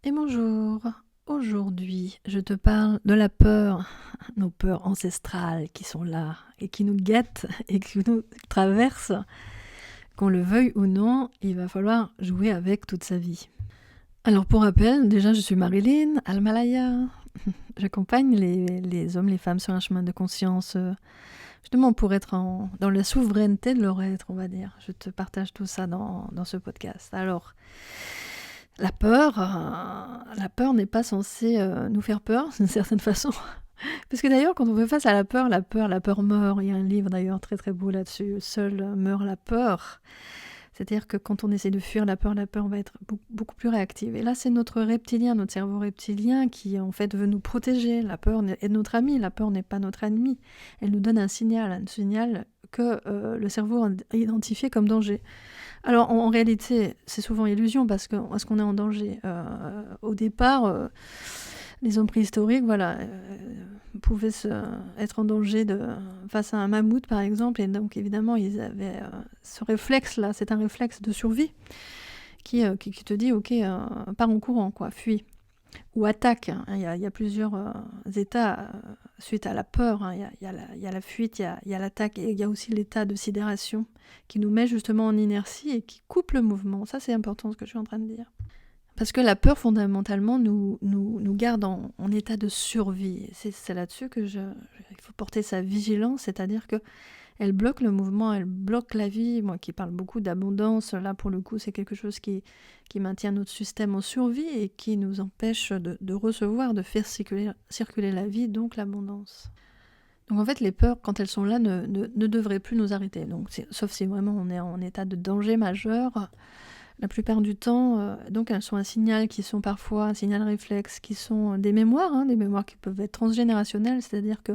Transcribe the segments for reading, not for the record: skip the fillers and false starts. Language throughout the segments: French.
Et bonjour, aujourd'hui je te parle de la peur, nos peurs ancestrales qui sont là et qui nous guettent et qui nous traversent. Qu'on le veuille ou non, il va falloir jouer avec toute sa vie. Alors pour rappel, déjà je suis Marilyn Almalaya. J'accompagne les hommes, les femmes sur un chemin de conscience, justement pour être dans la souveraineté de leur être, on va dire. Je te partage tout ça dans ce podcast. Alors, la peur n'est pas censée nous faire peur, d'une certaine façon. Parce que d'ailleurs, quand on fait face à la peur meurt. Il y a un livre d'ailleurs très très beau là-dessus, Seule meurt la peur. C'est-à-dire que quand on essaie de fuir la peur va être beaucoup plus réactive. Et là, c'est notre reptilien, notre cerveau reptilien qui en fait veut nous protéger. La peur est notre amie, la peur n'est pas notre ennemi. Elle nous donne un signal que le cerveau a identifié comme danger. Alors en réalité, c'est souvent illusion parce qu'on est en danger. Au départ, les hommes préhistoriques, pouvaient être en danger face à un mammouth par exemple, et donc évidemment ils avaient ce réflexe-là, c'est un réflexe de survie qui te dit ok, pars en courant, quoi, fuis. Ou attaque. Il y a plusieurs états suite à la peur. Il y a la fuite, il y a l'attaque, et il y a aussi l'état de sidération qui nous met justement en inertie et qui coupe le mouvement. Ça, c'est important ce que je suis en train de dire. Parce que la peur, fondamentalement, nous garde en état de survie. C'est là-dessus il faut porter sa vigilance, c'est-à-dire que elle bloque le mouvement, elle bloque la vie. Moi qui parle beaucoup d'abondance, là pour le coup c'est quelque chose qui maintient notre système en survie et qui nous empêche de recevoir, de faire circuler la vie, donc l'abondance. Donc en fait les peurs, quand elles sont là, ne devraient plus nous arrêter. Donc, sauf si vraiment on est en état de danger majeur. La plupart du temps, donc elles sont un signal qui sont parfois un signal réflexe, qui sont des mémoires qui peuvent être transgénérationnelles, c'est-à-dire que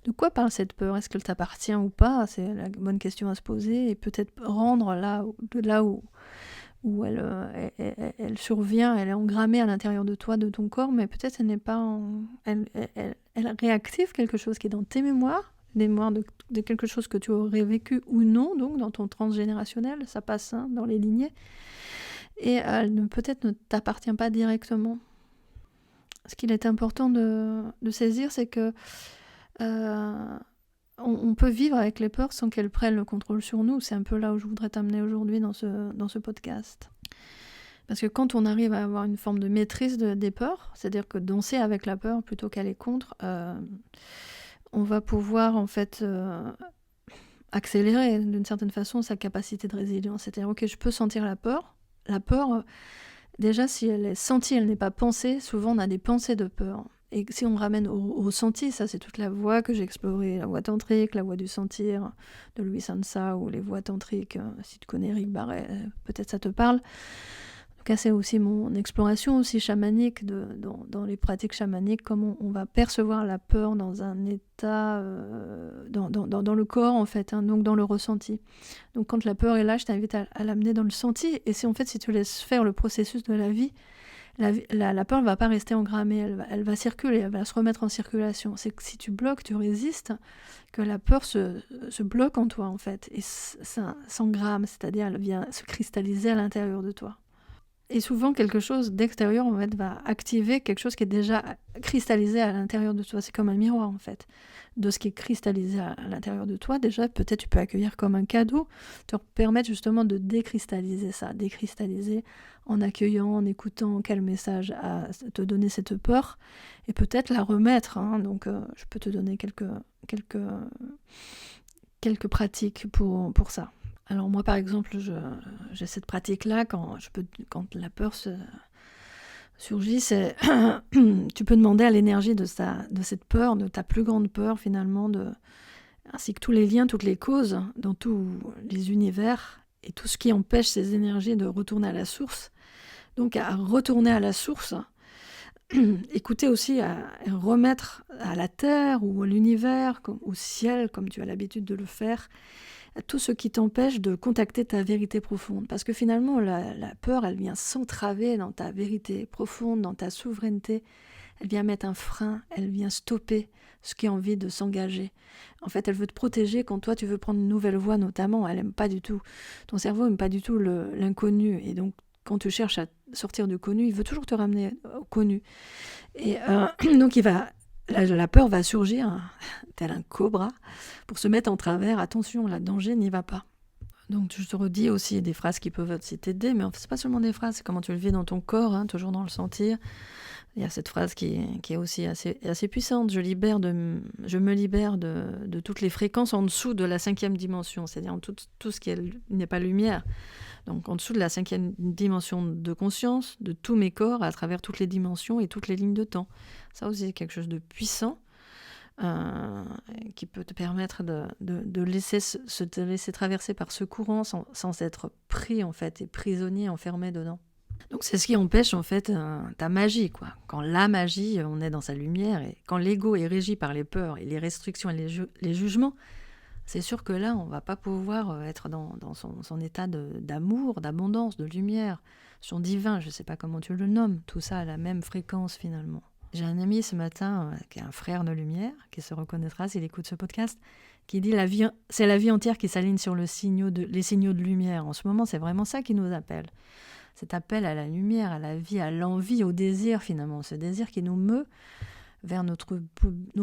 de quoi parle cette peur ? Est-ce qu'elle t'appartient ou pas ? C'est la bonne question à se poser, et peut-être rendre là où elle survient, elle est engrammée à l'intérieur de toi, de ton corps, mais peut-être elle n'est pas elle réactive quelque chose qui est dans tes mémoires, des mémoires de quelque chose que tu aurais vécu ou non, donc dans ton transgénérationnel, ça passe dans les lignées, et elle peut-être ne t'appartient pas directement. Ce qu'il est important de saisir, c'est que on peut vivre avec les peurs sans qu'elles prennent le contrôle sur nous. C'est un peu là où je voudrais t'amener aujourd'hui dans ce podcast. Parce que quand on arrive à avoir une forme de maîtrise des peurs, c'est-à-dire que danser avec la peur plutôt qu'aller contre, on va pouvoir en fait accélérer d'une certaine façon sa capacité de résilience. C'est-à-dire, ok, je peux sentir la peur. La peur, déjà, si elle est sentie, elle n'est pas pensée. Souvent, on a des pensées de peur. Et si on ramène au ressenti, ça c'est toute la voie que j'ai explorée, la voie tantrique, la voie du sentir de Louis Sansa, ou les voies tantriques, si tu connais Eric Barret, peut-être ça te parle. En tout cas, c'est aussi mon exploration aussi chamanique, dans les pratiques chamaniques, comment on va percevoir la peur dans un état, dans le corps en fait, donc dans le ressenti. Donc quand la peur est là, je t'invite à l'amener dans le senti, et si tu laisses faire le processus de la vie, la peur ne va pas rester engrammée, elle va circuler, elle va se remettre en circulation. C'est que si tu bloques, tu résistes, que la peur se bloque en toi en fait, et ça s'engramme, c'est-à-dire elle vient se cristalliser à l'intérieur de toi. Et souvent, quelque chose d'extérieur en fait, va activer quelque chose qui est déjà cristallisé à l'intérieur de toi. C'est comme un miroir en fait, de ce qui est cristallisé à l'intérieur de toi. Déjà, peut-être tu peux accueillir comme un cadeau, te permettre justement de décristalliser ça, décristalliser en accueillant, en écoutant quel message à te donner cette peur, et peut-être la remettre. Donc, je peux te donner quelques pratiques pour ça. Alors moi, par exemple, j'ai cette pratique-là quand la peur surgit, c'est tu peux demander à l'énergie de cette peur, de ta plus grande peur finalement, ainsi que tous les liens, toutes les causes dans tous les univers et tout ce qui empêche ces énergies de retourner à la source. Donc à retourner à la source, écouter aussi, à remettre à la terre ou à l'univers, au ciel, comme tu as l'habitude de le faire, tout ce qui t'empêche de contacter ta vérité profonde. Parce que finalement, la peur, elle vient s'entraver dans ta vérité profonde, dans ta souveraineté. Elle vient mettre un frein, elle vient stopper ce qui a envie de s'engager. En fait, elle veut te protéger quand toi, tu veux prendre une nouvelle voie, notamment. Elle aime pas du tout. Ton cerveau n'aime pas du tout l'inconnu. Et donc, quand tu cherches à sortir du connu, il veut toujours te ramener au connu. Et donc la peur va surgir, tel un cobra, pour se mettre en travers. Attention, le danger n'y va pas. Donc je te redis aussi des phrases qui peuvent aussi t'aider, mais en fait, c'est pas seulement des phrases, c'est comment tu le vis dans ton corps, toujours dans le sentir. Il y a cette phrase qui est aussi assez puissante. Je me libère de toutes les fréquences en dessous de la 5e dimension, c'est-à-dire tout ce qui n'est pas lumière. Donc en dessous de la 5e dimension de conscience, de tous mes corps, à travers toutes les dimensions et toutes les lignes de temps. Ça aussi, c'est quelque chose de puissant qui peut te permettre de te laisser traverser par ce courant sans être pris en fait et prisonnier, enfermé dedans. Donc c'est ce qui empêche en fait ta magie, quoi. Quand la magie, on est dans sa lumière, et quand l'ego est régi par les peurs et les restrictions et les jugements, c'est sûr que là, on va pas pouvoir être dans son état d'amour, d'abondance, de lumière, son divin, je sais pas comment tu le nommes, tout ça à la même fréquence finalement. J'ai un ami ce matin qui est un frère de lumière, qui se reconnaîtra s'il écoute ce podcast, qui dit c'est la vie entière qui s'aligne sur les signaux de lumière. En ce moment, c'est vraiment ça qui nous appelle. Cet appel à la lumière, à la vie, à l'envie, au désir finalement. Ce désir qui nous meut vers nos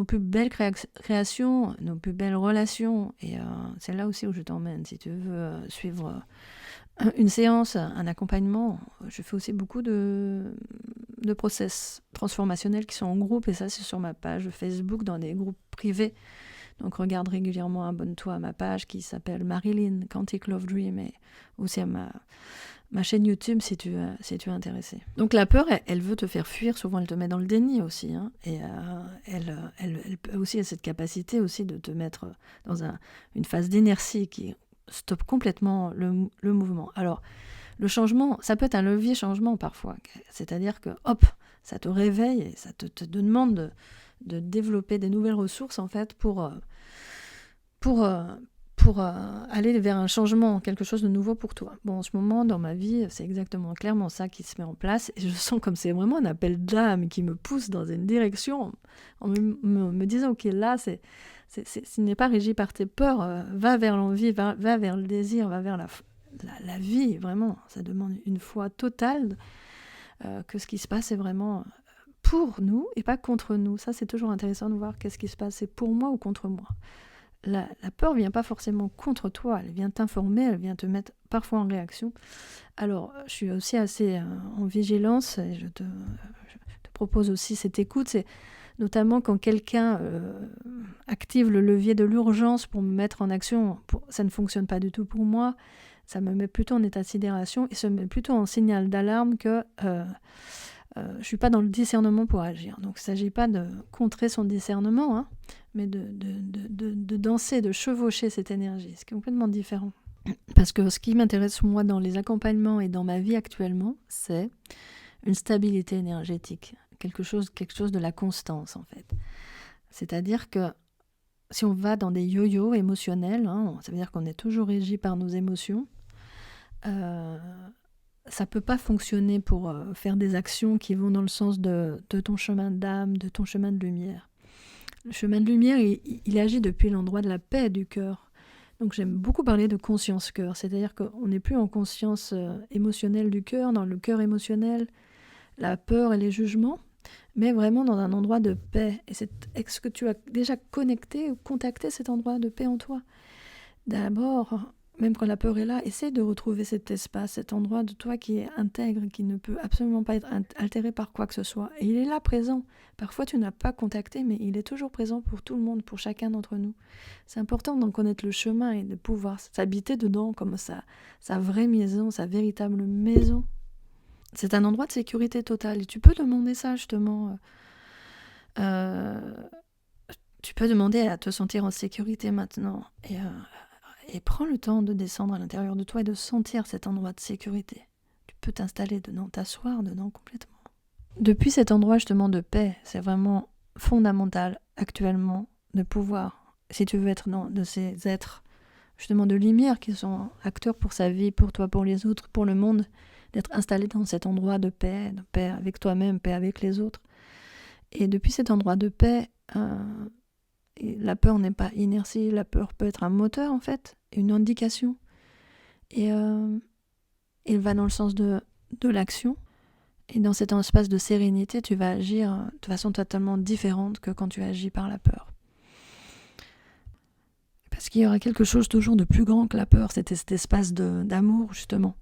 plus belles créations, nos plus belles relations. Et c'est là aussi où je t'emmène. Si tu veux suivre une séance, un accompagnement, je fais aussi beaucoup de process transformationnels qui sont en groupe. Et ça, c'est sur ma page Facebook, dans des groupes privés. Donc regarde régulièrement, abonne-toi à ma page qui s'appelle Marilyn Quantic Love Dream, et aussi à ma chaîne YouTube si tu es intéressé. Donc la peur, elle veut te faire fuir, souvent elle te met dans le déni aussi, et elle peut aussi avoir cette capacité aussi de te mettre dans une phase d'inertie qui stoppe complètement le mouvement. Alors le changement, ça peut être un levier changement parfois, c'est-à-dire que hop, ça te réveille et ça te demande de développer des nouvelles ressources en fait pour aller vers un changement, quelque chose de nouveau pour toi. Bon, en ce moment, dans ma vie, c'est exactement clairement ça qui se met en place. Et je sens comme c'est vraiment un appel d'âme qui me pousse dans une direction en me disant, ok, là, ce n'est pas régi par tes peurs. Va vers l'envie, va vers le désir, va vers la vie. Vraiment, ça demande une foi totale que ce qui se passe est vraiment pour nous et pas contre nous. Ça, c'est toujours intéressant de voir qu'est-ce qui se passe. C'est pour moi ou contre moi. La peur ne vient pas forcément contre toi, elle vient t'informer, elle vient te mettre parfois en réaction. Alors, je suis aussi assez en vigilance, et je te propose aussi cette écoute, c'est notamment quand quelqu'un active le levier de l'urgence pour me mettre en action, ça ne fonctionne pas du tout pour moi, ça me met plutôt en état de sidération et ça me met plutôt en signal d'alarme que je ne suis pas dans le discernement pour agir. Donc il ne s'agit pas de contrer son discernement, mais de danser, de chevaucher cette énergie. C'est complètement différent. Parce que ce qui m'intéresse moi dans les accompagnements et dans ma vie actuellement, c'est une stabilité énergétique, quelque chose de la constance en fait. C'est-à-dire que si on va dans des yo-yo émotionnels, ça veut dire qu'on est toujours régi par nos émotions, ça peut pas fonctionner pour faire des actions qui vont dans le sens de ton chemin d'âme, de ton chemin de lumière. Le chemin de lumière, il agit depuis l'endroit de la paix du cœur. Donc j'aime beaucoup parler de conscience-cœur, c'est-à-dire qu'on n'est plus en conscience émotionnelle du cœur, dans le cœur émotionnel, la peur et les jugements, mais vraiment dans un endroit de paix. Et est-ce que tu as déjà connecté ou contacté cet endroit de paix en toi ? D'abord, même quand la peur est là, essaie de retrouver cet espace, cet endroit de toi qui est intègre, qui ne peut absolument pas être altéré par quoi que ce soit. Et il est là présent. Parfois, tu n'as pas contacté, mais il est toujours présent pour tout le monde, pour chacun d'entre nous. C'est important d'en connaître le chemin et de pouvoir s'habiter dedans comme sa vraie maison, sa véritable maison. C'est un endroit de sécurité totale. Et tu peux demander ça, justement. Tu peux demander à te sentir en sécurité maintenant. Et prends le temps de descendre à l'intérieur de toi et de sentir cet endroit de sécurité. Tu peux t'installer dedans, t'asseoir dedans complètement. Depuis cet endroit justement de paix, c'est vraiment fondamental actuellement de pouvoir, si tu veux être de ces êtres justement de lumière qui sont acteurs pour sa vie, pour toi, pour les autres, pour le monde, d'être installé dans cet endroit de paix avec toi-même, paix avec les autres. Et depuis cet endroit de paix, et la peur n'est pas inertie, la peur peut être un moteur en fait, une indication. Et il va dans le sens de de l'action. Et dans cet espace de sérénité, tu vas agir de façon totalement différente que quand tu agis par la peur. Parce qu'il y aura quelque chose toujours de plus grand que la peur, cet espace d'amour justement,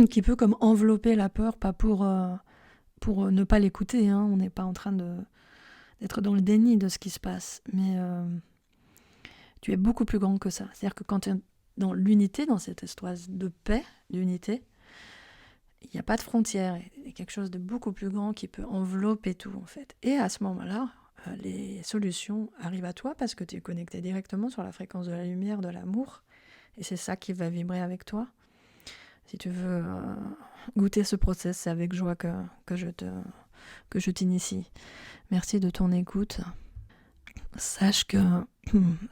qui peut comme envelopper la peur, pas pour ne pas l'écouter, hein. On n'est pas en train d'être dans le déni de ce qui se passe, mais tu es beaucoup plus grand que ça. C'est-à-dire que quand tu es dans l'unité, dans cette espace de paix, d'unité, il n'y a pas de frontières, il y a quelque chose de beaucoup plus grand qui peut envelopper tout en fait. Et à ce moment-là, les solutions arrivent à toi parce que tu es connecté directement sur la fréquence de la lumière, de l'amour, et c'est ça qui va vibrer avec toi. Si tu veux goûter ce process, c'est avec joie que je t'initie. Merci de ton écoute. Sache que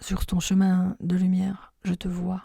sur ton chemin de lumière, je te vois.